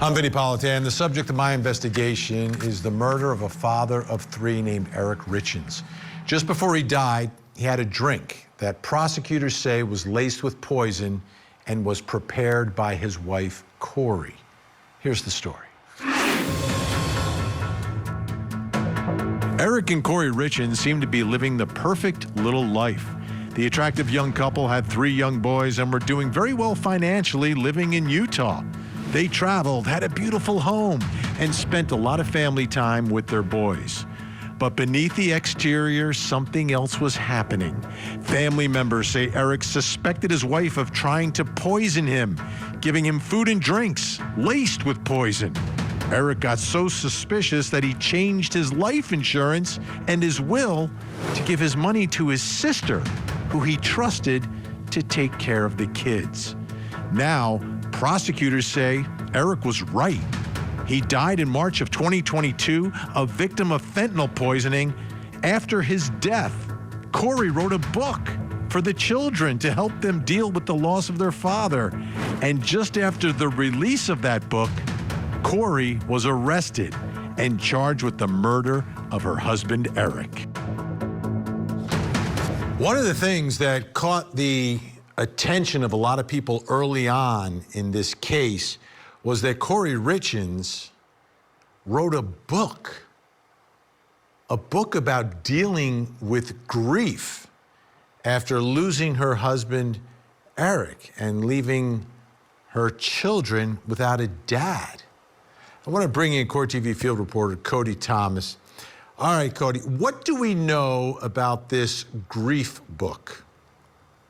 I'm Vinnie Politan. The subject of my investigation is the murder of a father of three named Eric Richins. Just before he died, he had a drink that prosecutors say was laced with poison and was prepared by his wife, Kouri. Here's the story. Eric and Kouri Richins seemed to be living the perfect little life. The attractive young couple had three young boys and were doing very well financially living in Utah. They traveled, had a beautiful home, and spent a lot of family time with their boys. But beneath the exterior, something else was happening. Family members say Eric suspected his wife of trying to poison him, giving him food and drinks laced with poison. Eric got so suspicious that he changed his life insurance and his will to give his money to his sister, who he trusted to take care of the kids. Now, prosecutors say Eric was right. He died in March of 2022, a victim of fentanyl poisoning. After his death, Kouri wrote a book for the children to help them deal with the loss of their father. And just after the release of that book, Kouri was arrested and charged with the murder of her husband, Eric. One of the things that caught the attention of a lot of people early on in this case was that Kouri Richins wrote a book about dealing with grief after losing her husband, Eric, and leaving her children without a dad. I want to bring in Court TV field reporter Cody Thomas. All right, Cody, what do we know about this grief book?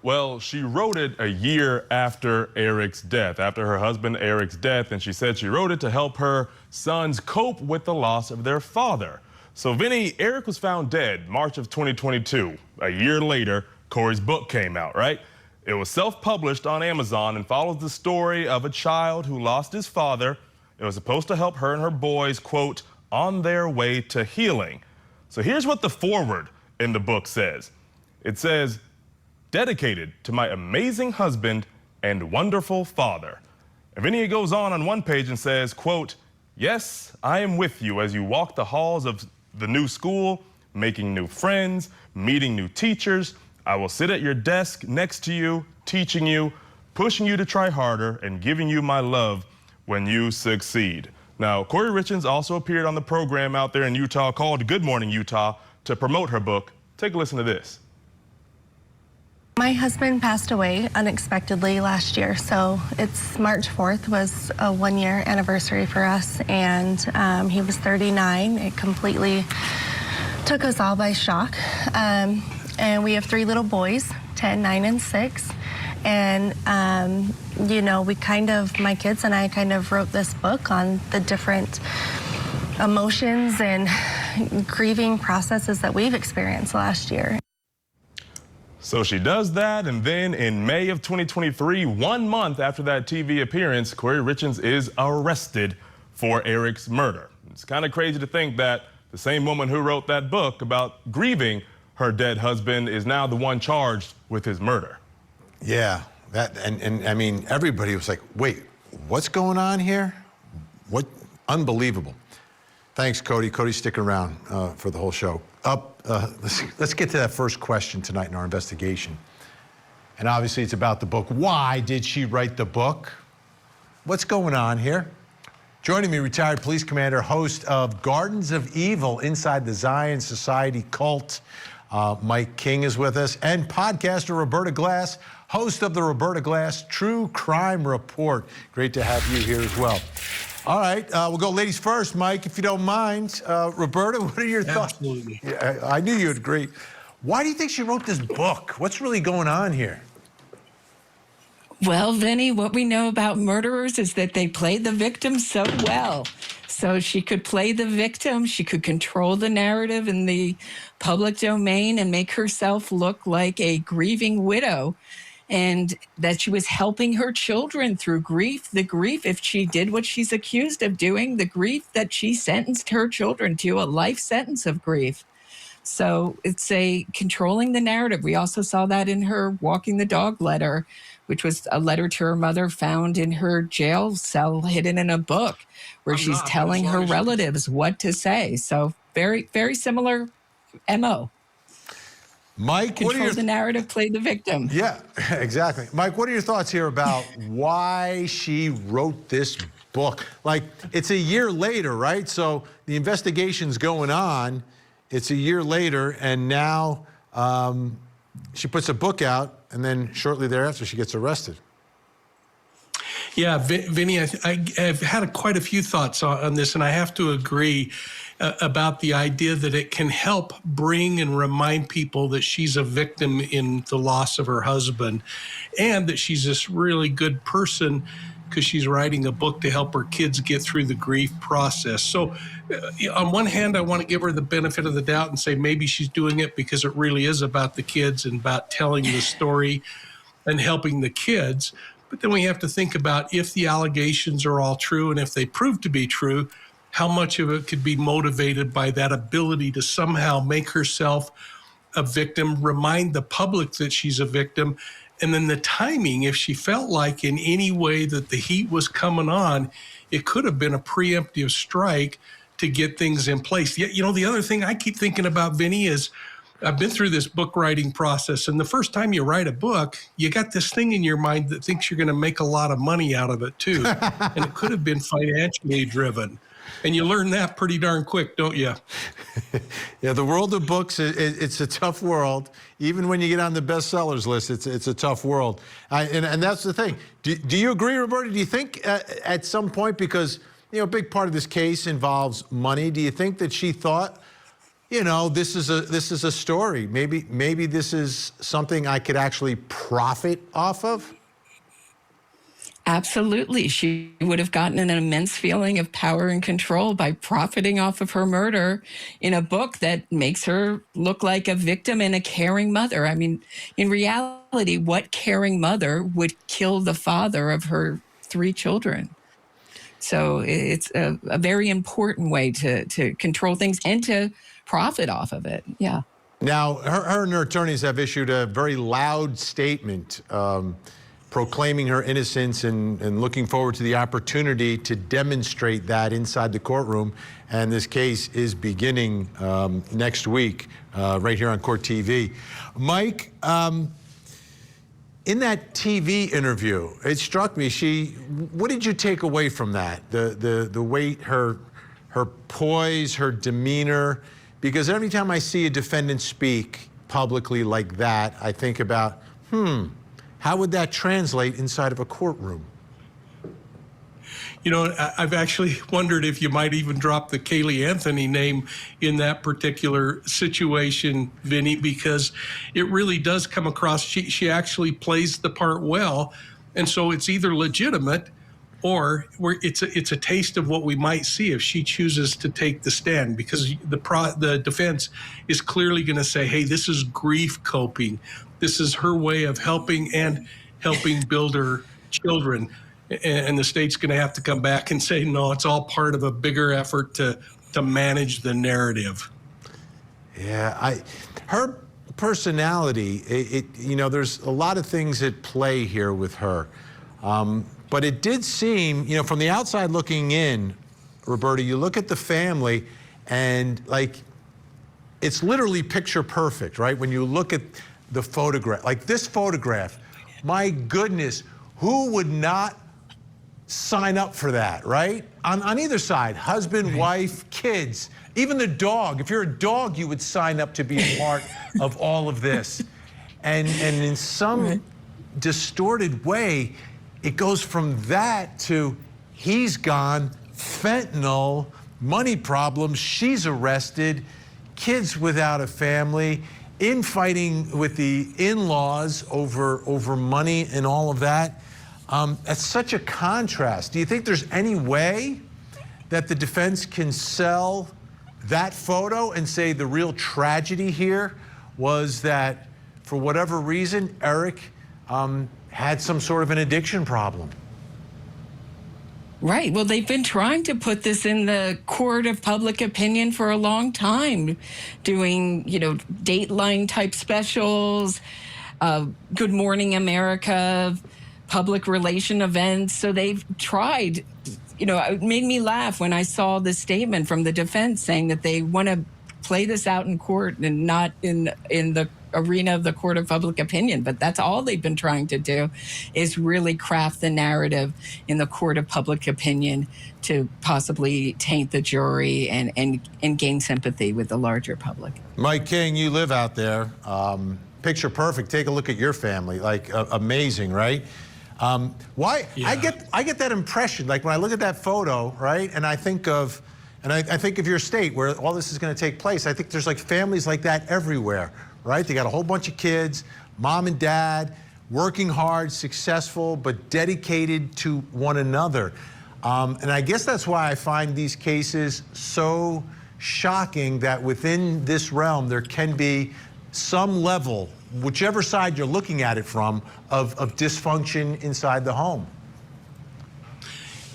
Well, she wrote it a year after Eric's death, after her husband Eric's death, and she said she wrote it to help her sons cope with the loss of their father. So, Vinnie, Eric was found dead March of 2022. A year later, Kouri's book came out, right? It was self-published on Amazon and follows the story of a child who lost his father. It was supposed to help her and her boys, quote, on their way to healing. So here's what the foreword in the book says. It says, dedicated to my amazing husband and wonderful father. And then he goes on one page and says, quote, yes, I am with you as you walk the halls of the new school, making new friends, meeting new teachers. I will sit at your desk next to you, teaching you, pushing you to try harder, and giving you my love when you succeed. Now, Kouri Richins also appeared on the program out there in Utah called Good Morning Utah to promote her book. Take a listen to this. My husband passed away unexpectedly last year, so it's March 4th was a one-year anniversary for us, and he was 39. It completely took us all by shock. And we have three little boys, 10, 9, and 6. And, you know, my kids and I kind of wrote this book on the different emotions and grieving processes that we've experienced last year. So she does that, and then in May of 2023, 1 month after that TV appearance, Kouri Richins is arrested for Eric's murder. It's kind of crazy to think that the same woman who wrote that book about grieving her dead husband is now the one charged with his murder. Yeah, and I mean, everybody was like, wait, what's going on here? What? Unbelievable. Thanks, Cody. Cody's sticking around for the whole show. Let's get to that first question tonight in our investigation. And obviously it's about the book. Why did she write the book? What's going on here? Joining me, retired police commander, host of Gardens of Evil Inside the Zion Society Cult. Mike King is with us, and podcaster Roberta Glass, host of the Roberta Glass True Crime Report. Great to have you here as well. All right, we'll go ladies first. Mike, if you don't mind. Roberta, what are your thoughts? Absolutely. Yeah, I knew you'd agree. Why do you think she wrote this book? What's really going on here? Well, Vinnie, what we know about murderers is that they play the victim so well. So she could play the victim, she could control the narrative in the public domain and make herself look like a grieving widow, and that she was helping her children through grief, if she did what she's accused of doing, the grief that she sentenced her children to, a life sentence of grief. So it's a controlling the narrative. We also saw that in her walking the dog letter, which was a letter to her mother found in her jail cell hidden in a book where she's telling her relatives what to say. So very, very similar MO. Mike, Control the narrative, play the victim. Yeah, exactly. Mike, what are your thoughts here about why she wrote this book? Like, it's a year later, right? So the investigation's going on. It's a year later, and now she puts a book out, and then shortly thereafter, she gets arrested. Yeah, Vinnie, I've had quite a few thoughts on this, and I have to agree about the idea that it can help bring and remind people that she's a victim in the loss of her husband, and that she's this really good person because she's writing a book to help her kids get through the grief process. So on one hand, I want to give her the benefit of the doubt and say maybe she's doing it because it really is about the kids and about telling the story and helping the kids. But then we have to think about if the allegations are all true, and if they prove to be true, how much of it could be motivated by that ability to somehow make herself a victim, remind the public that she's a victim, and then the timing, if she felt like in any way that the heat was coming on, it could have been a preemptive strike to get things in place. You know, the other thing I keep thinking about, Vinnie, is I've been through this book writing process, and the first time you write a book, you got this thing in your mind that thinks you're going to make a lot of money out of it too. And it could have been financially driven. And you learn that pretty darn quick, don't you? Yeah, the world of books, it's a tough world. Even when you get on the bestsellers list, it's a tough world. And that's the thing. Do you agree, Roberta? Do you think at some point, because, you know, a big part of this case involves money, do you think that she thought, you know, this is a story. Maybe this is something I could actually profit off of? Absolutely. She would have gotten an immense feeling of power and control by profiting off of her murder in a book that makes her look like a victim and a caring mother. I mean, in reality, what caring mother would kill the father of her 3 children? So it's a very important way to control things and to profit off of it. Yeah. Now, her and her attorneys have issued a very loud statement proclaiming her innocence and looking forward to the opportunity to demonstrate that inside the courtroom. And this case is beginning next week right here on Court TV. Mike, in that TV interview, it struck me, what did you take away from that? The way her poise, her demeanor, because every time I see a defendant speak publicly like that, I think about, how would that translate inside of a courtroom? You know, I've actually wondered if you might even drop the Kaylee Anthony name in that particular situation, Vinnie, because it really does come across, she actually plays the part well. And so it's either legitimate or it's a taste of what we might see if she chooses to take the stand, because the defense is clearly going to say, hey, this is grief coping. This is her way of helping build her children. And the state's going to have to come back and say, no, it's all part of a bigger effort to manage the narrative. Yeah, her personality, you know, there's a lot of things at play here with her. But it did seem, you know, from the outside looking in, Roberta, you look at the family and, like, it's literally picture perfect, right? When you look at the photograph, like this photograph, my goodness, who would not sign up for that, right? On either side, husband, wife, kids, even the dog. If you're a dog, you would sign up to be a part of all of this. And in some distorted way, it goes from that to he's gone, fentanyl, money problems, she's arrested, kids without a family, infighting with the in-laws over money and all of that. That's such a contrast. Do you think there's any way that the defense can sell that photo and say the real tragedy here was that for whatever reason, Eric had some sort of an addiction problem? Right. Well, they've been trying to put this in the court of public opinion for a long time, doing, Dateline type specials, Good Morning America, public relation events. So they've tried. It made me laugh when I saw the statement from the defense saying that they want to play this out in court and not in the arena of the court of public opinion. But that's all they've been trying to do, is really craft the narrative in the court of public opinion to possibly taint the jury and gain sympathy with the larger public. Mike King, you live out there. Picture perfect. Take a look at your family. Like, amazing, right? Why? Yeah. I get that impression, like when I look at that photo, right, and I think of your state where all this is going to take place. I think there's like families like that everywhere, right? They got a whole bunch of kids, mom and dad, working hard, successful, but dedicated to one another. And I guess that's why I find these cases so shocking, that within this realm there can be some level, whichever side you're looking at it from, of dysfunction inside the home.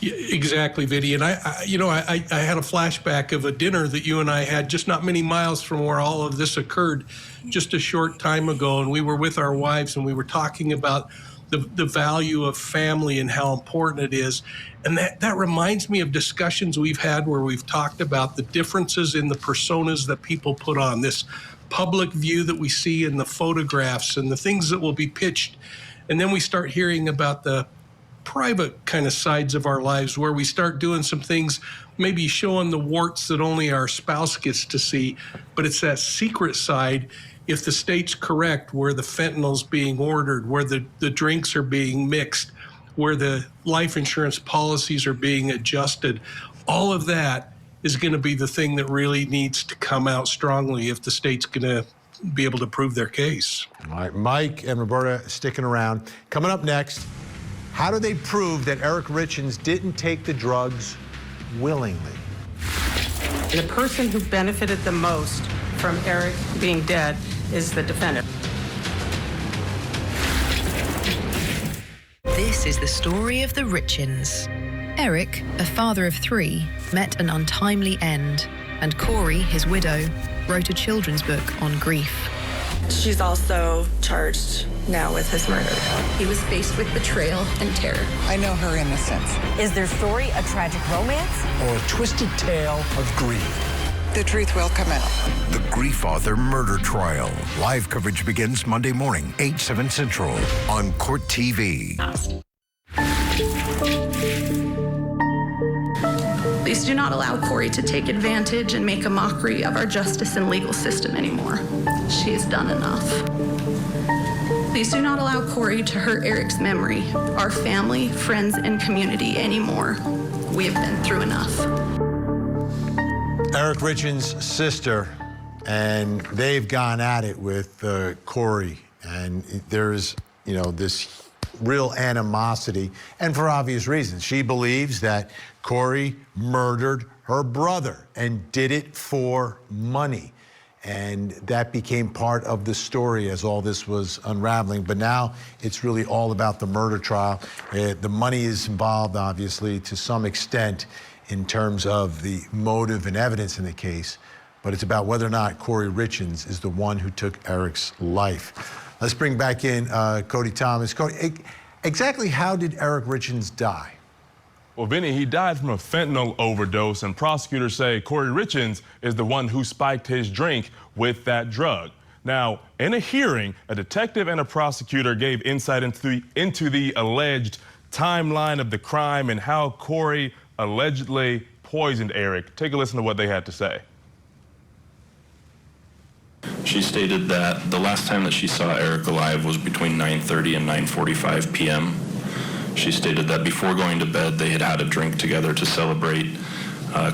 Yeah, exactly, Vinnie. And I had a flashback of a dinner that you and I had just not many miles from where all of this occurred just a short time ago. And we were with our wives and we were talking about the value of family and how important it is. And that reminds me of discussions we've had where we've talked about the differences in the personas that people put on, this public view that we see in the photographs and the things that will be pitched. And then we start hearing about the private kind of sides of our lives, where we start doing some things, maybe showing the warts that only our spouse gets to see, but it's that secret side, if the state's correct, where the fentanyl's being ordered, where the drinks are being mixed, where the life insurance policies are being adjusted. All of that is going to be the thing that really needs to come out strongly if the state's going to be able to prove their case. All right, Mike and Roberta sticking around. Coming up next, how do they prove that Eric Richins didn't take the drugs willingly? The person who benefited the most from Eric being dead is the defendant. This is the story of the Richins. Eric, a father of 3, met an untimely end, and Kouri, his widow, wrote a children's book on grief. She's also charged now with his murder. He was faced with betrayal and terror. I know her innocence. Is their story a tragic romance? Or a twisted tale of grief? The truth will come out. The Grief Author Murder Trial. Live coverage begins Monday morning, 8/7 Central on Court TV. Please do not allow Kouri to take advantage and make a mockery of our justice and legal system anymore. She has done enough. Please do not allow Kouri to hurt Eric's memory, our family, friends, and community anymore. We have been through enough. Eric Richins' sister, and they've gone at it with Kouri, and there's, this real animosity, and for obvious reasons. She believes that Kouri murdered her brother and did it for money. And that became part of the story as all this was unraveling. But now it's really all about the murder trial. The money is involved, obviously, to some extent in terms of the motive and evidence in the case. But it's about whether or not Kouri Richins is the one who took Eric's life. Let's bring back in Cody Thomas. Cody, exactly how did Eric Richins die? Well, Vinnie, he died from a fentanyl overdose, and prosecutors say Kouri Richins is the one who spiked his drink with that drug. Now, in a hearing, a detective and a prosecutor gave insight into the alleged timeline of the crime and how Kouri allegedly poisoned Eric. Take a listen to what they had to say. She stated that the last time that she saw Eric alive was between 9:30 and 9:45 p.m. She stated that before going to bed, they had had a drink together to celebrate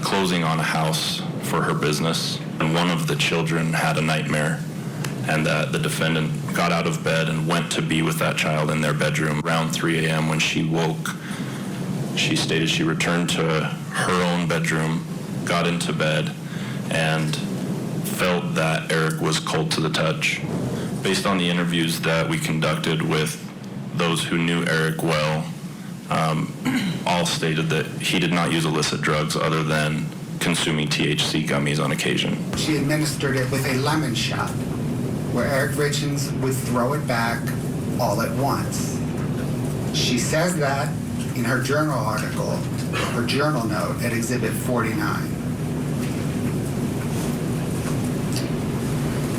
closing on a house for her business. And one of the children had a nightmare, and that the defendant got out of bed and went to be with that child in their bedroom. Around 3 a.m. when she woke, she stated she returned to her own bedroom, got into bed, and felt that Eric was cold to the touch. Based on the interviews that we conducted with those who knew Eric well, all stated that he did not use illicit drugs other than consuming THC gummies on occasion. She administered it with a lemon shot, where Eric Richins would throw it back all at once. She says that in her journal article, her journal note at Exhibit 49.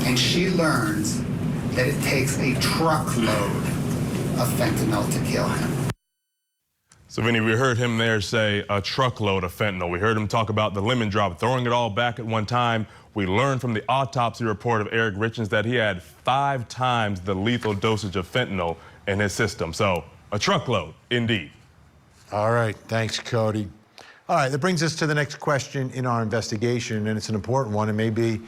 And she learns that it takes a truckload of fentanyl to kill him. So, Vinny, we heard him there say a truckload of fentanyl. We heard him talk about the lemon drop, throwing it all back at one time. We learned from the autopsy report of Eric Richins that he had 5 times the lethal dosage of fentanyl in his system. So, a truckload, indeed. All right, thanks, Cody. All right, that brings us to the next question in our investigation, and it's an important one. It may be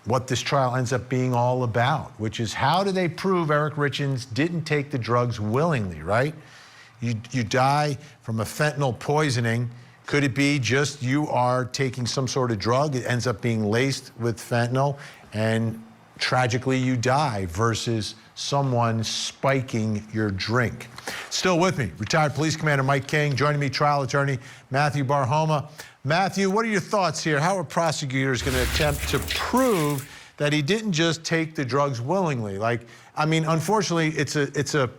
what this trial ends up being all about, which is how do they prove Eric Richins didn't take the drugs willingly, right? You die from a fentanyl poisoning. Could it be just you are taking some sort of drug, it ends up being laced with fentanyl, and tragically you die, versus someone spiking your drink? Still with me, retired police commander Mike King, joining me, trial attorney Matthew Barhoma. Matthew, what are your thoughts here? How are prosecutors going to attempt to prove that he didn't just take the drugs willingly? Like, I mean, unfortunately, it's a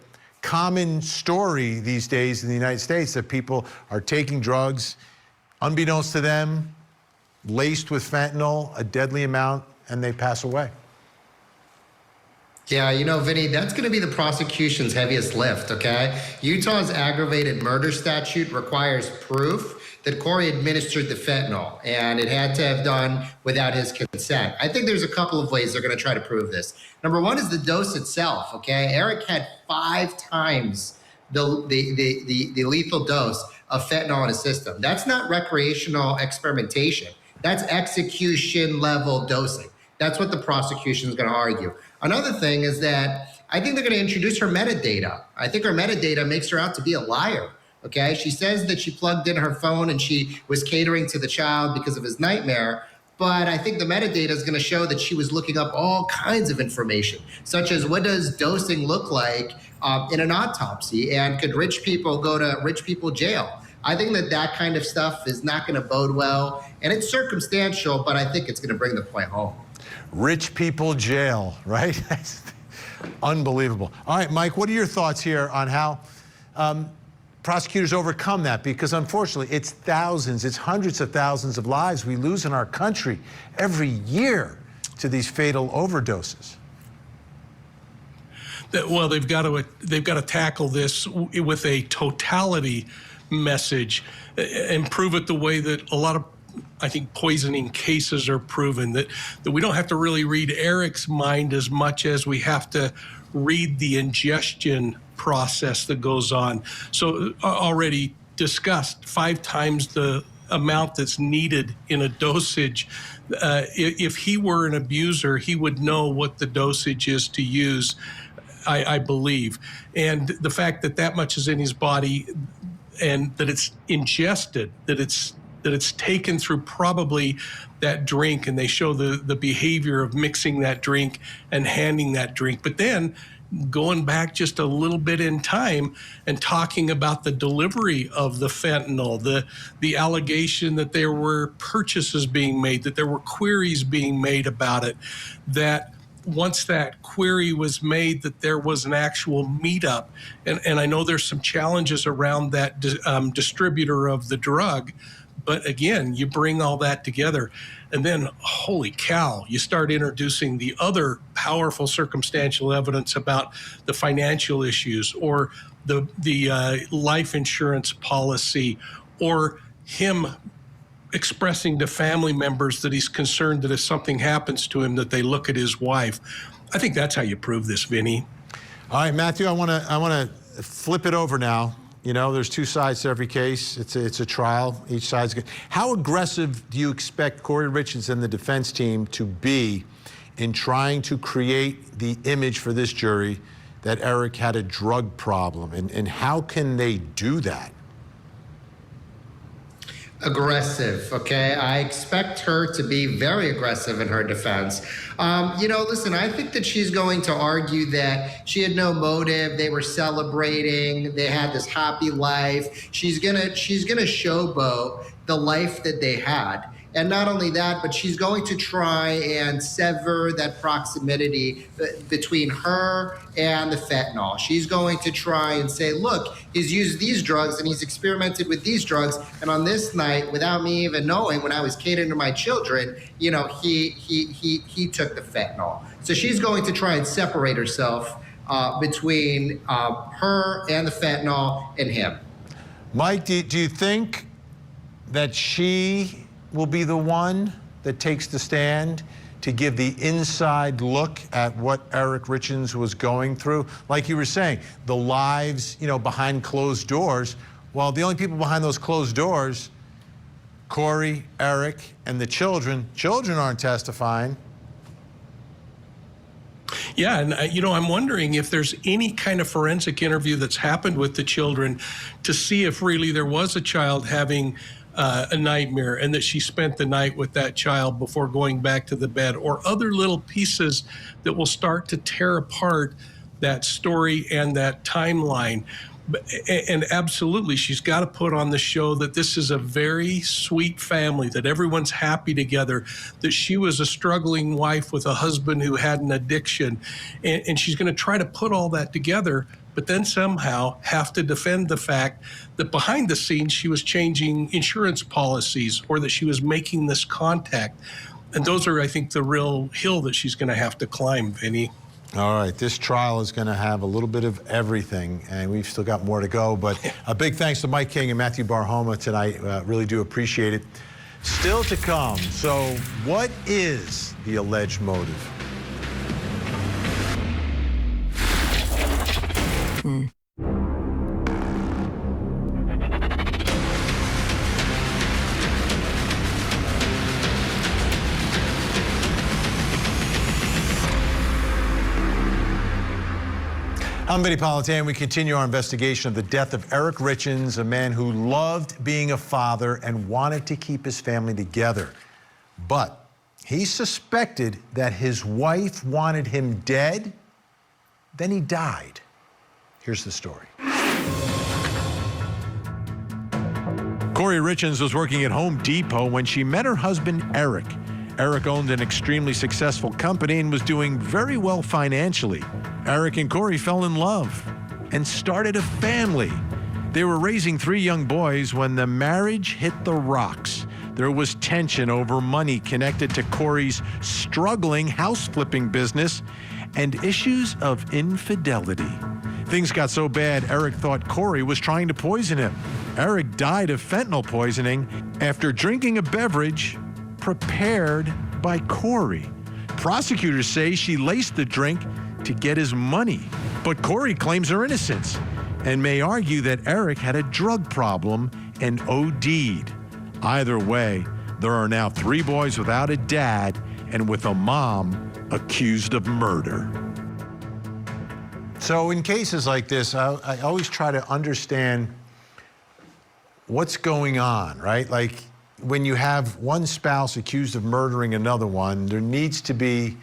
common story these days in the United States that people are taking drugs, unbeknownst to them, laced with fentanyl, a deadly amount, and they pass away. Yeah, you know, Vinny, that's going to be the prosecution's heaviest lift, okay? Utah's aggravated murder statute requires proof that Kouri administered the fentanyl, and it had to have done without his consent. I think there's a couple of ways they're going to try to prove this. Number one is the dose itself, okay? Eric had 5 times the lethal dose of fentanyl in his system. That's not recreational experimentation. That's execution level dosing. That's what the prosecution is going to argue. Another thing is that I think they're going to introduce her metadata. I think her metadata makes her out to be a liar. Okay, she says that she plugged in her phone and she was catering to the child because of his nightmare. But I think the metadata is going to show that she was looking up all kinds of information, such as what does dosing look like in an autopsy, and could rich people go to rich people jail? I think that kind of stuff is not going to bode well, and it's circumstantial, but I think it's going to bring the point home. Rich people jail, right? Unbelievable. All right, Mike, what are your thoughts here on how prosecutors overcome that? Because unfortunately, it's thousands, it's hundreds of thousands of lives we lose in our country every year to these fatal overdoses. Well, they've got to tackle this with a totality message and prove it the way that a lot of, I think, poisoning cases are proven, that we don't have to really read Eric's mind as much as we have to read the ingestion process that goes on. So already discussed, 5 times the amount that's needed in a dosage. If he were an abuser, he would know what the dosage is to use, I believe. And the fact that that much is in his body and that it's ingested, that it's taken through probably that drink, and they show the behavior of mixing that drink and handing that drink. But then going back just a little bit in time and talking about the delivery of the fentanyl, the allegation that there were purchases being made, that there were queries being made about it, that once that query was made, that there was an actual meetup. And I know there's some challenges around that distributor of the drug. But again, you bring all that together, and then, holy cow, you start introducing the other powerful circumstantial evidence about the financial issues, or the life insurance policy, or him expressing to family members that he's concerned that if something happens to him, that they look at his wife. I think that's how you prove this, Vinny. All right, Matthew, I want to flip it over now. You know, there's 2 sides to every case. It's a trial. Each side's good. How aggressive do you expect Kouri Richins and the defense team to be in trying to create the image for this jury that Eric had a drug problem? And how can they do that? aggressive, okay? I expect her to be very aggressive in her defense. Listen, I think that she's going to argue that she had no motive, they were celebrating, they had this happy life. She's gonna showboat the life that they had. And not only that, but she's going to try and sever that proximity between her and the fentanyl. She's going to try and say, look, he's used these drugs and he's experimented with these drugs. And on this night, without me even knowing, when I was catering to my children, he took the fentanyl. So she's going to try and separate herself between her and the fentanyl and him. Mike, do you think that she will be the one that takes the stand to give the inside look at what Eric Richins was going through? Like you were saying, the lives, behind closed doors. Well, the only people behind those closed doors, Kouri, Eric, and the children. Children aren't testifying. Yeah, and I'm wondering if there's any kind of forensic interview that's happened with the children to see if really there was a child having a nightmare and that she spent the night with that child before going back to the bed, or other little pieces that will start to tear apart that story and that timeline. And absolutely, she's got to put on the show that this is a very sweet family, that everyone's happy together, that she was a struggling wife with a husband who had an addiction. And she's going to try to put all that together, but then somehow have to defend the fact that behind the scenes she was changing insurance policies, or that she was making this contact. And those are, I think, the real hill that she's going to have to climb, Vinny. All right, this trial is going to have a little bit of everything, and we've still got more to go. But a big thanks to Mike King and Matthew Barhoma tonight. Really do appreciate it. Still to come. So what is the alleged motive? I'm Vinnie Politan. We continue our investigation of the death of Eric Richins, a man who loved being a father and wanted to keep his family together. But he suspected that his wife wanted him dead. Then he died. Here's the story. Kouri Richins was working at Home Depot when she met her husband, Eric. Eric owned an extremely successful company and was doing very well financially. Eric and Kouri fell in love and started a family. They were raising 3 young boys when the marriage hit the rocks. There was tension over money connected to Kouri's struggling house flipping business and issues of infidelity. Things got so bad, Eric thought Kouri was trying to poison him. Eric died of fentanyl poisoning after drinking a beverage prepared by Kouri. Prosecutors say she laced the drink to get his money, but Kouri claims her innocence and may argue that Eric had a drug problem and OD'd. Either way, there are now 3 boys without a dad and with a mom accused of murder. So in cases like this, I always try to understand what's going on, right? Like, when you have one spouse accused of murdering another one, there needs to be,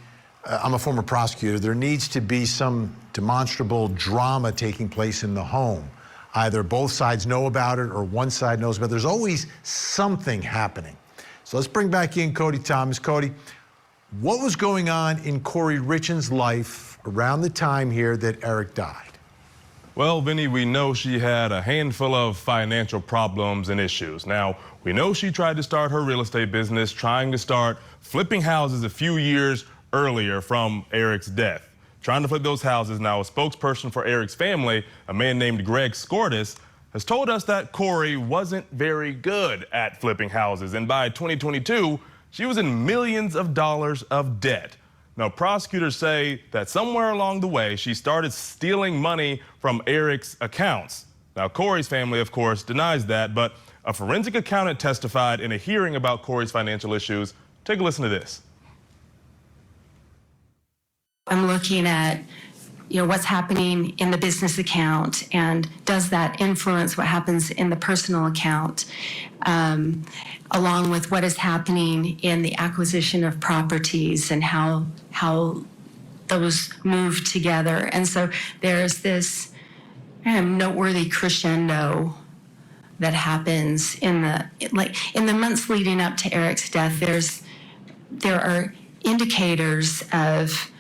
I'm a former prosecutor, there needs to be some demonstrable drama taking place in the home. Either both sides know about it or one side knows about it. There's always something happening. So let's bring back in Cody Thomas. Cody, what was going on in Kouri Richins' life around the time here that Eric died? Well, Vinny, we know she had a handful of financial problems and issues. Now, we know she tried to start her real estate business, trying to start flipping houses a few years earlier from Eric's death. Trying to flip those houses. Now, a spokesperson for Eric's family, a man named Greg Skortis, has told us that Kouri wasn't very good at flipping houses, and by 2022, she was in millions of dollars of debt. Now, prosecutors say that somewhere along the way, she started stealing money from Eric's accounts. Now, Kouri's family, of course, denies that, but a forensic accountant testified in a hearing about Kouri's financial issues. Take a listen to this. I'm looking at what's happening in the business account, and does that influence what happens in the personal account, along with what is happening in the acquisition of properties and how those move together. And so there's this noteworthy crescendo that happens in the months leading up to Eric's death. There are indicators of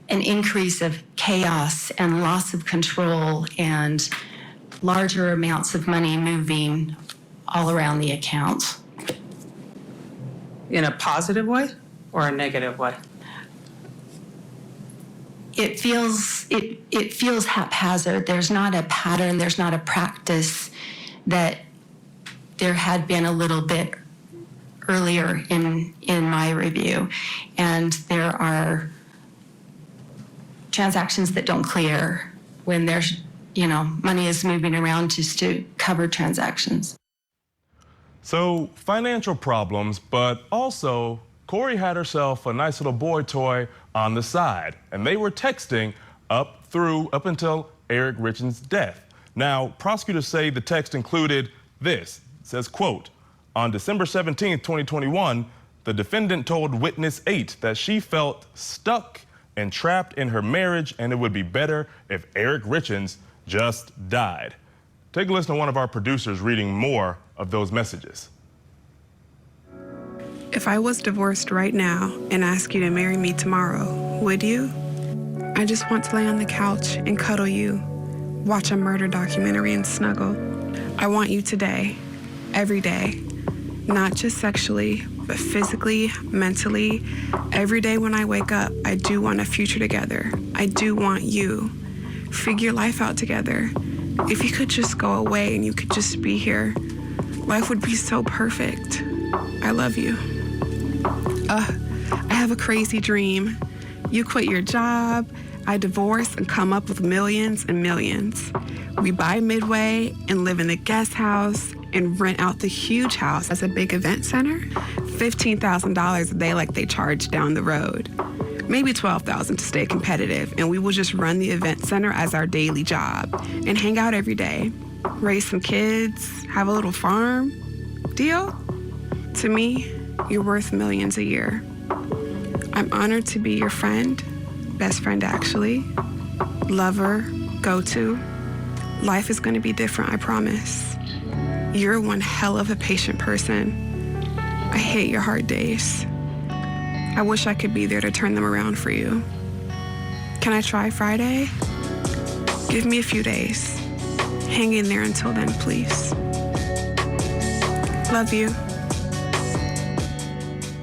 an increase of chaos and loss of control and larger amounts of money moving all around the account. In a positive way or a negative way? It feels haphazard. There's not a pattern, there's not a practice that there had been a little bit earlier in my review. And there are transactions that don't clear when there's, money is moving around just to cover transactions. So financial problems, but also Kouri had herself a nice little boy toy on the side, and they were texting up until Eric Richins' death. Now, prosecutors say the text included this. It says, quote, on December 17th, 2021, the defendant told witness 8 that she felt stuck and trapped in her marriage, and it would be better if Eric Richins just died. Take a listen to one of our producers reading more of those messages. If I was divorced right now and asked you to marry me tomorrow, would you? I just want to lay on the couch and cuddle you, watch a murder documentary and snuggle. I want you today, every day, not just sexually, but physically, mentally. Every day when I wake up, I do want a future together. I do want you. Figure life out together. If you could just go away and you could just be here, life would be so perfect. I love you. I have a crazy dream. You quit your job, I divorce and come up with millions and millions. We buy Midway and live in the guest house and rent out the huge house as a big event center. $15,000 a day like they charge down the road. Maybe $12,000 to stay competitive, and we will just run the event center as our daily job and hang out every day, raise some kids, have a little farm. Deal? To me, you're worth millions a year. I'm honored to be your friend, best friend actually, lover, go-to. Life is gonna be different, I promise. You're one hell of a patient person. I hate your hard days. I wish I could be there to turn them around for you. Can I try Friday? Give me a few days. Hang in there until then, please. Love you.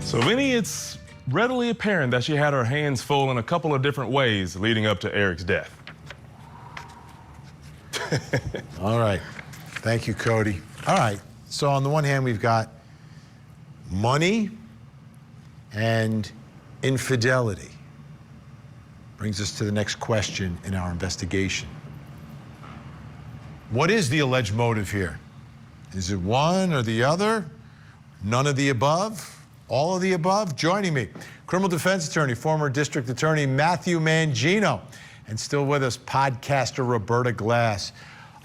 So, Vinnie, it's readily apparent that she had her hands full in a couple of different ways leading up to Eric's death. All right. Thank you, Cody. All right. So on the one hand, we've got money and infidelity. Brings us to the next question in our investigation. What is the alleged motive here? Is it one or the other? None of the above? All of the above? Joining me, criminal defense attorney, former district attorney Matthew Mangino, and still with us, podcaster Roberta Glass.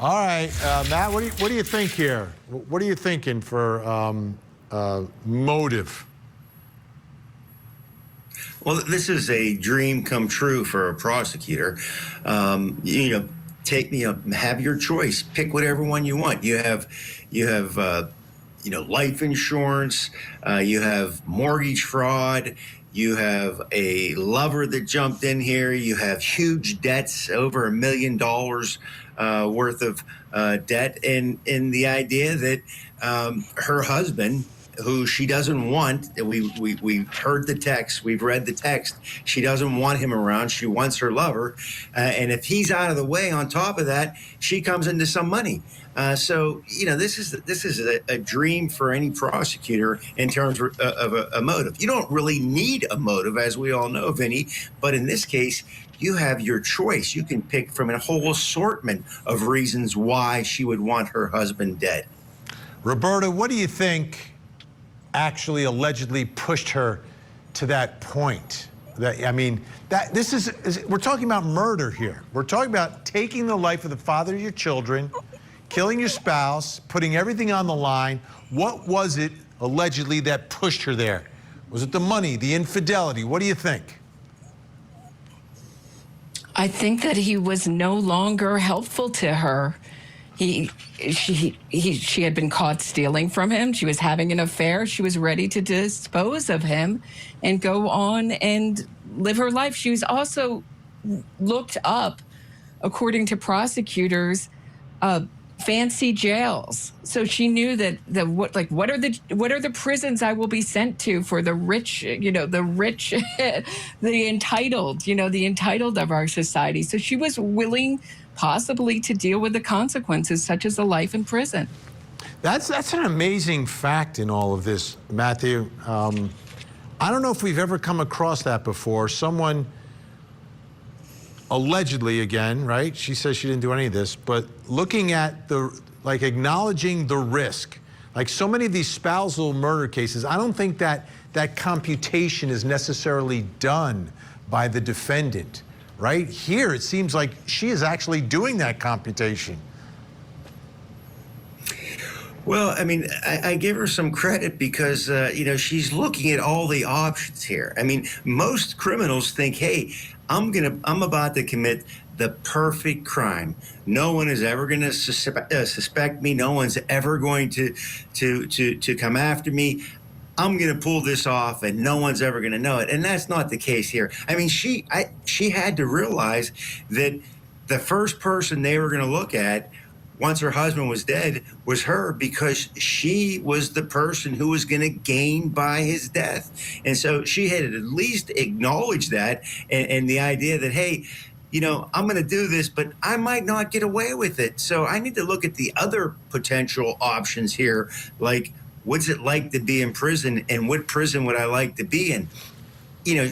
All right, Matt, what do you think here? What are you thinking for motive? Well, this is a dream come true for a prosecutor. Have your choice. Pick whatever one you want. You have life insurance. You have mortgage fraud. You have a lover that jumped in here. You have huge debts, over $1 million worth of debt, and the idea that her husband, who she doesn't want, we heard the text, we've read the text, she doesn't want him around, she wants her lover, and if he's out of the way, on top of that, she comes into some money. So this is a dream for any prosecutor in terms of a motive. You don't really need a motive, as we all know, Vinnie, but in this case, you have your choice. You can pick from a whole assortment of reasons why she would want her husband dead. Roberta, what do you think actually allegedly pushed her to that point? I mean, we're talking about murder here. We're talking about taking the life of the father of your children, killing your spouse, putting everything on the line. What was it, allegedly, that pushed her there? Was it the money, the infidelity? What do you think? I think that he was no longer helpful to her. She had been caught stealing from him. She was having an affair. She was ready to dispose of him and go on and live her life. She was also looked up, according to prosecutors, fancy jails. So she knew that what are the prisons I will be sent to for the rich, the rich, the entitled of our society. So she was willing possibly to deal with the consequences, such as a life in prison. That's an amazing fact in all of this, Matthew. I don't know if we've ever come across that before. Someone allegedly, again, right? She says she didn't do any of this, but looking at acknowledging the risk. Like so many of these spousal murder cases, I don't think that computation is necessarily done by the defendant, right? Here, it seems like she is actually doing that computation. Well, I mean, I give her some credit because, she's looking at all the options here. I mean, most criminals think, hey, I'm about to commit the perfect crime. No one is ever going to suspect me. No one's ever going to come after me. I'm going to pull this off and no one's ever going to know it. And that's not the case here. I mean, she had to realize that the first person they were going to look at once her husband was dead was her, because she was the person who was going to gain by his death. And so she had at least acknowledged that and the idea that, hey, I'm going to do this, but I might not get away with it. So I need to look at the other potential options here, like what's it like to be in prison and what prison would I like to be in?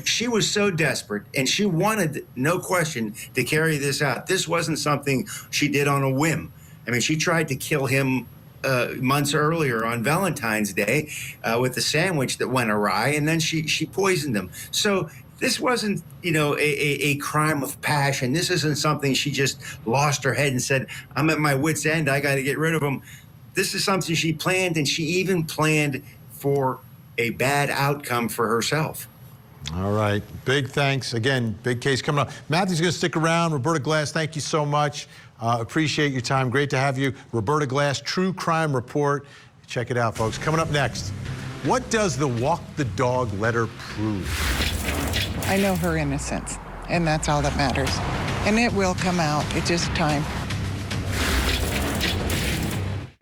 She was so desperate and she wanted, no question, to carry this out. This wasn't something she did on a whim. I mean, she tried to kill him months earlier on Valentine's Day with a sandwich that went awry, and then she poisoned him. So this wasn't, a crime of passion. This isn't something she just lost her head and said, I'm at my wit's end, I got to get rid of him. This is something she planned, and she even planned for a bad outcome for herself. All right. Big thanks. Again, big case coming up. Matthew's going to stick around. Roberta Glass, thank you so much. Appreciate your time. Great to have you. Roberta Glass, True Crime Report. Check it out, folks. Coming up next, what does the walk the dog letter prove? I know her innocence, and that's all that matters. And it will come out. It's just time.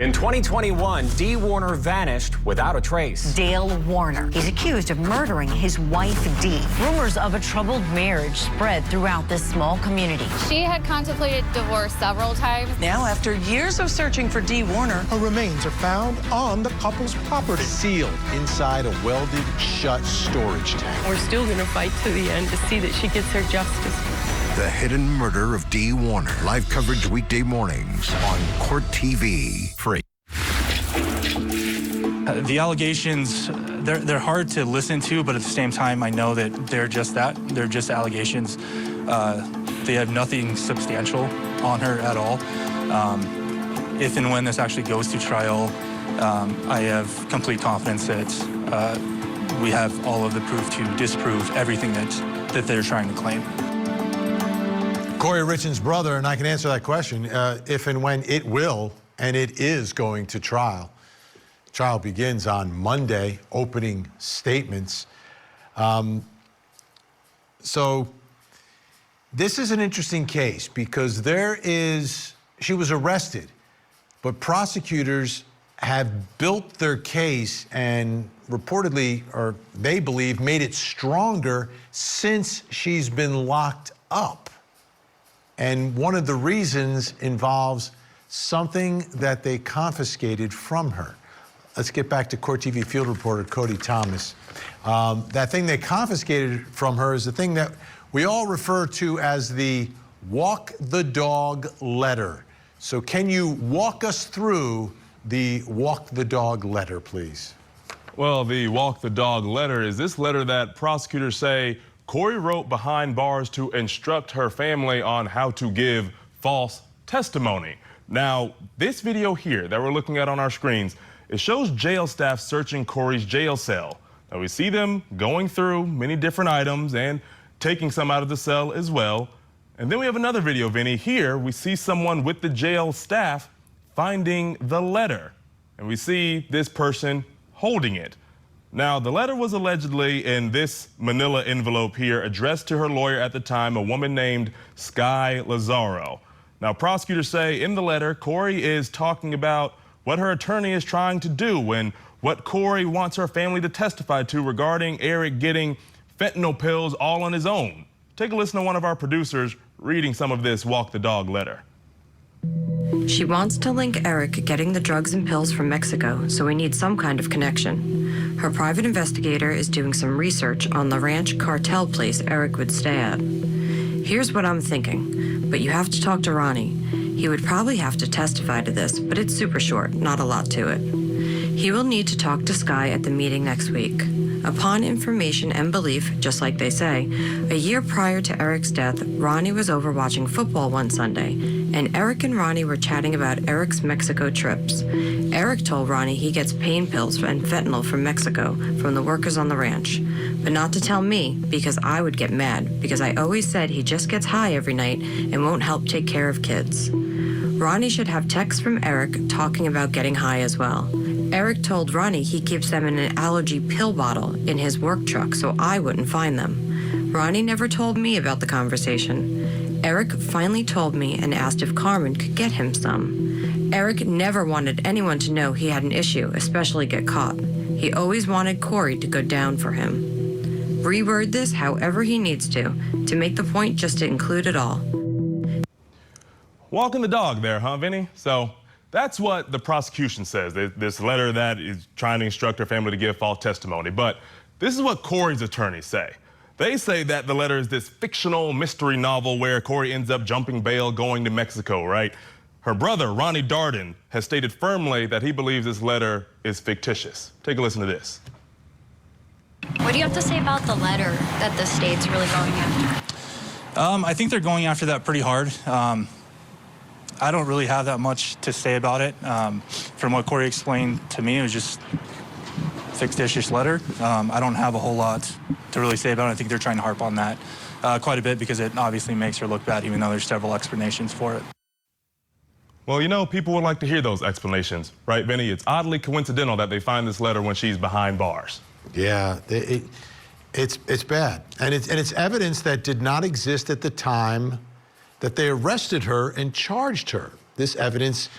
In 2021, Dee Warner vanished without a trace. Dale Warner. He's accused of murdering his wife, Dee. Rumors of a troubled marriage spread throughout this small community. She had contemplated divorce several times. Now, after years of searching for Dee Warner, her remains are found on the couple's property. Sealed inside a welded shut storage tank. We're still going to fight to the end to see that she gets her justice. The Hidden Murder of Dee Warner. Live coverage weekday mornings on Court TV. Free. The allegations, they're hard to listen to, but at the same time, I know that they're just that. They're just allegations. They have nothing substantial on her at all. If and when this actually goes to trial, I have complete confidence that we have all of the proof to disprove everything that they're trying to claim. Kouri Richins' brother, and I can answer that question, if and when it will, and it is going to trial. Trial begins on Monday, opening statements. So this is an interesting case because she was arrested, but prosecutors have built their case and reportedly, or they believe, made it stronger since she's been locked up. And one of the reasons involves something that they confiscated from her. Let's get back to Court TV field reporter Cody Thomas. That thing they confiscated from her is the thing that we all refer to as the walk the dog letter. So can you walk us through the walk the dog letter, please? Well, the walk the dog letter is this letter that prosecutors say Kouri wrote behind bars to instruct her family on how to give false testimony. Now, this video here that we're looking at on our screens, it shows jail staff searching Kouri's jail cell. Now, we see them going through many different items and taking some out of the cell as well. And then we have another video, Vinny. Here, we see someone with the jail staff finding the letter. And we see this person holding it. Now, the letter was allegedly in this manila envelope here, addressed to her lawyer at the time, a woman named Sky Lazaro. Now, prosecutors say in the letter, Kouri is talking about what her attorney is trying to do and what Kouri wants her family to testify to regarding Eric getting fentanyl pills all on his own. Take a listen to one of our producers reading some of this Walk the Dog letter. She wants to link Eric getting the drugs and pills from Mexico, so we need some kind of connection. Her private investigator is doing some research on the ranch cartel place Eric would stay at. Here's what I'm thinking, but you have to talk to Ronnie. He would probably have to testify to this, but it's super short, not a lot to it. He will need to talk to Sky at the meeting next week. Upon information and belief, just like they say, a year prior to Eric's death, Ronnie was over watching football one Sunday, and Eric and Ronnie were chatting about Eric's Mexico trips. Eric told Ronnie he gets pain pills and fentanyl from Mexico from the workers on the ranch, but not to tell me because I would get mad because I always said he just gets high every night and won't help take care of kids. Ronnie should have texts from Eric talking about getting high as well. Eric told Ronnie he keeps them in an allergy pill bottle in his work truck so I wouldn't find them. Ronnie never told me about the conversation. Eric finally told me and asked if Carmen could get him some. Eric never wanted anyone to know he had an issue, especially get caught. He always wanted Kouri to go down for him. Reword this however he needs to make the point just to include it all. Walking the dog there, huh, Vinny? So that's what the prosecution says, this letter that is trying to instruct her family to give false testimony. But this is what Kouri's attorneys say. They say that the letter is this fictional mystery novel where Kouri ends up jumping bail going to Mexico, right? Her brother, Ronnie Darden, has stated firmly that he believes this letter is fictitious. Take a listen to this. What do you have to say about the letter that the state's really going after? I think they're going after that pretty hard. I don't really have that much to say about it. From what Kouri explained to me, it was just a fictitious letter. I don't have a whole lot to really say about it. I think they're trying to harp on that quite a bit because it obviously makes her look bad, even though there's several explanations for it. Well, you know, people would like to hear those explanations, right, Vinny? It's oddly coincidental that they find this letter when she's behind bars. Yeah, it's bad. And it's evidence that did not exist at the time that they arrested her and charged her. This evidence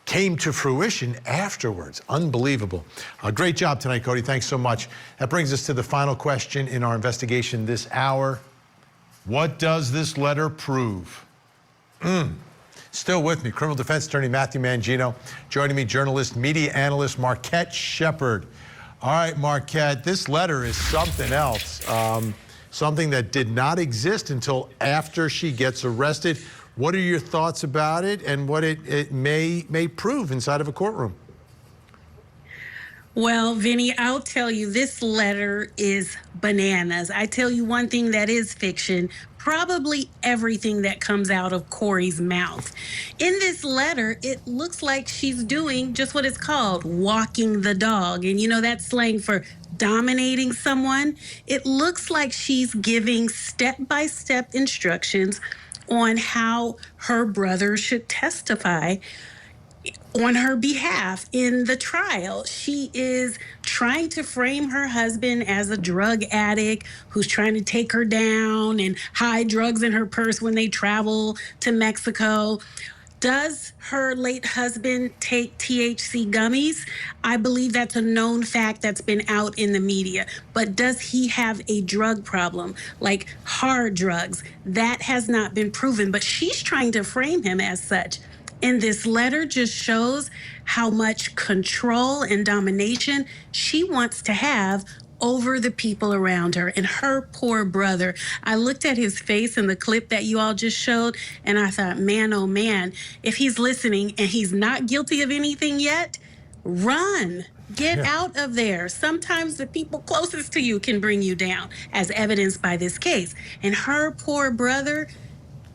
came to fruition afterwards. Unbelievable. Great job tonight, Cody. Thanks so much. That brings us to the final question in our investigation this hour. What does this letter prove? Still with me, criminal defense attorney Matthew Mangino. Joining me, journalist, media analyst Marquette Shepard. All right, Marquette, this letter is something else. Something that did not exist until after she gets arrested. What are your thoughts about it and what it may prove inside of a courtroom? Well, Vinny, I'll tell you, this letter is bananas. I tell you one thing that is fiction, probably everything that comes out of Kouri's mouth. In this letter, it looks like she's doing just what it's called, walking the dog. And you know, that's slang for dominating someone. It looks like she's giving step-by-step instructions on how her brother should testify on her behalf in the trial. She is trying to frame her husband as a drug addict who's trying to take her down and hide drugs in her purse when they travel to Mexico. Does her late husband take THC gummies? I believe that's a known fact that's been out in the media. But does he have a drug problem, like hard drugs? That has not been proven, but she's trying to frame him as such. And this letter just shows how much control and domination she wants to have over the people around her and her poor brother. I looked at his face in the clip that you all just showed, and I thought, man, oh man, if he's listening and he's not guilty of anything yet, run. Get out of there. Sometimes the people closest to you can bring you down, as evidenced by this case. And her poor brother,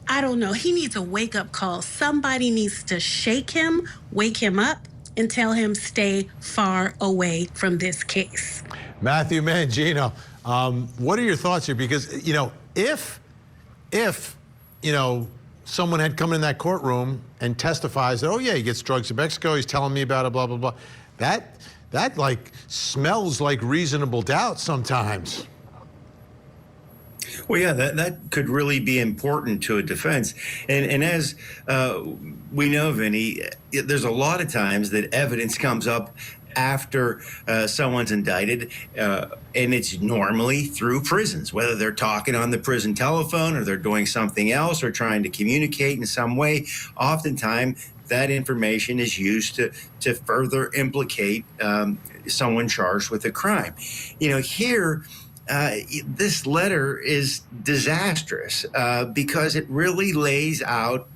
I don't know. He needs a wake-up call. Somebody needs to shake him, wake him up, and tell him stay far away from this case. Matthew Mangino, what are your thoughts here? Because, if someone had come in that courtroom and testifies that, oh yeah, he gets drugs in Mexico, he's telling me about it, blah, blah, blah, that like smells like reasonable doubt sometimes. Well, yeah, that could really be important to a defense. And as we know, Vinny, there's a lot of times that evidence comes up after someone's indicted, and it's normally through prisons, whether they're talking on the prison telephone or they're doing something else or trying to communicate in some way. Oftentimes, that information is used to further implicate someone charged with a crime. Here, this letter is disastrous because it really lays out,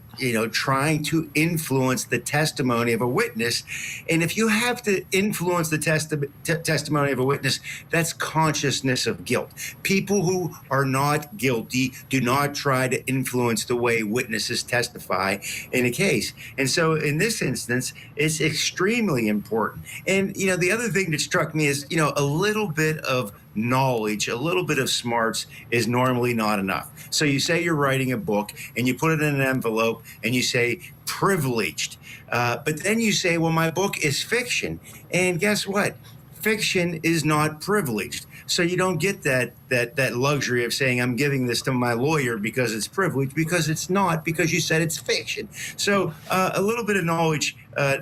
trying to influence the testimony of a witness. And if you have to influence the testimony of a witness, that's consciousness of guilt. People who are not guilty do not try to influence the way witnesses testify in a case. And so in this instance, it's extremely important. And, the other thing that struck me is, a little bit of knowledge, a little bit of smarts is normally not enough. So you say you're writing a book and you put it in an envelope and you say privileged, but then you say, well, my book is fiction. And guess what? Fiction is not privileged. So you don't get that luxury of saying, I'm giving this to my lawyer because it's privileged, because it's not, because you said it's fiction. So a little bit of knowledge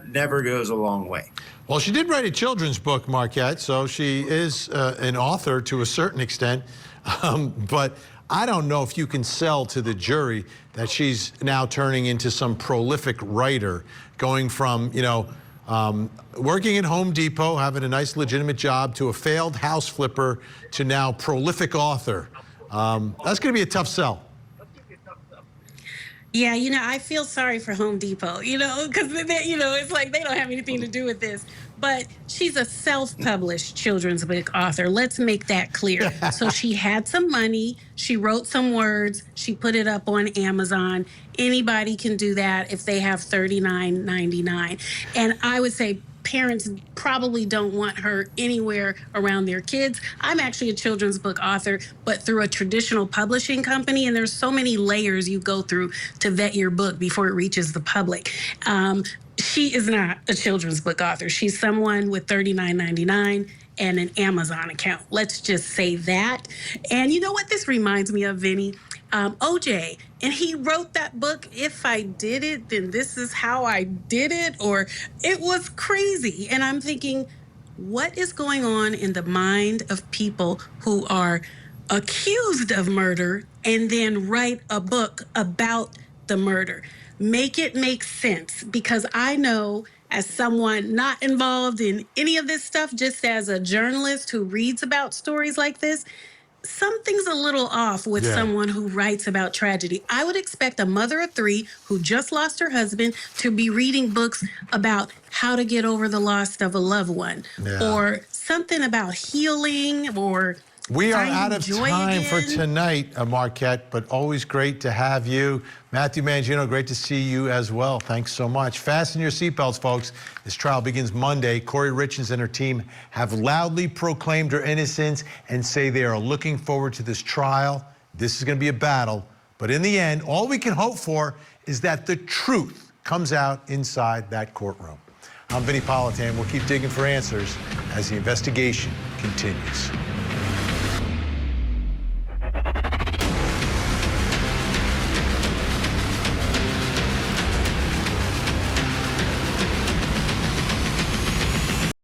never goes a long way. Well, she did write a children's book, Marquette, so she is an author to a certain extent. But I don't know if you can sell to the jury that she's now turning into some prolific writer, going from, working at Home Depot, having a nice legitimate job, to a failed house flipper, to now prolific author. That's going to be a tough sell. Yeah, I feel sorry for Home Depot, because, it's like they don't have anything to do with this. But she's a self-published children's book author. Let's make that clear. So she had some money. She wrote some words. She put it up on Amazon. Anybody can do that if they have $39.99. And I would say parents probably don't want her anywhere around their kids. I'm actually a children's book author, but through a traditional publishing company, and there's so many layers you go through to vet your book before it reaches the public. She is not a children's book author. She's someone with $39.99 and an Amazon account. Let's just say that. And you know what this reminds me of, Vinny? OJ, and he wrote that book, If I Did It, Then This Is How I Did It, or it was crazy. And I'm thinking, what is going on in the mind of people who are accused of murder and then write a book about the murder? Make it make sense, because I know, as someone not involved in any of this stuff, just as a journalist who reads about stories like this, something's a little off with someone who writes about tragedy. I would expect a mother of three who just lost her husband to be reading books about how to get over the loss of a loved one, or something about healing, or we are out of time for tonight, Marquette, but always great to have you. Matthew Mangino, great to see you as well. Thanks so much. Fasten your seatbelts, folks. This trial begins Monday. Kouri Richins and her team have loudly proclaimed her innocence and say they are looking forward to this trial. This is going to be a battle, but in the end, all we can hope for is that the truth comes out inside that courtroom. I'm Vinnie Politan. We'll keep digging for answers as the investigation continues.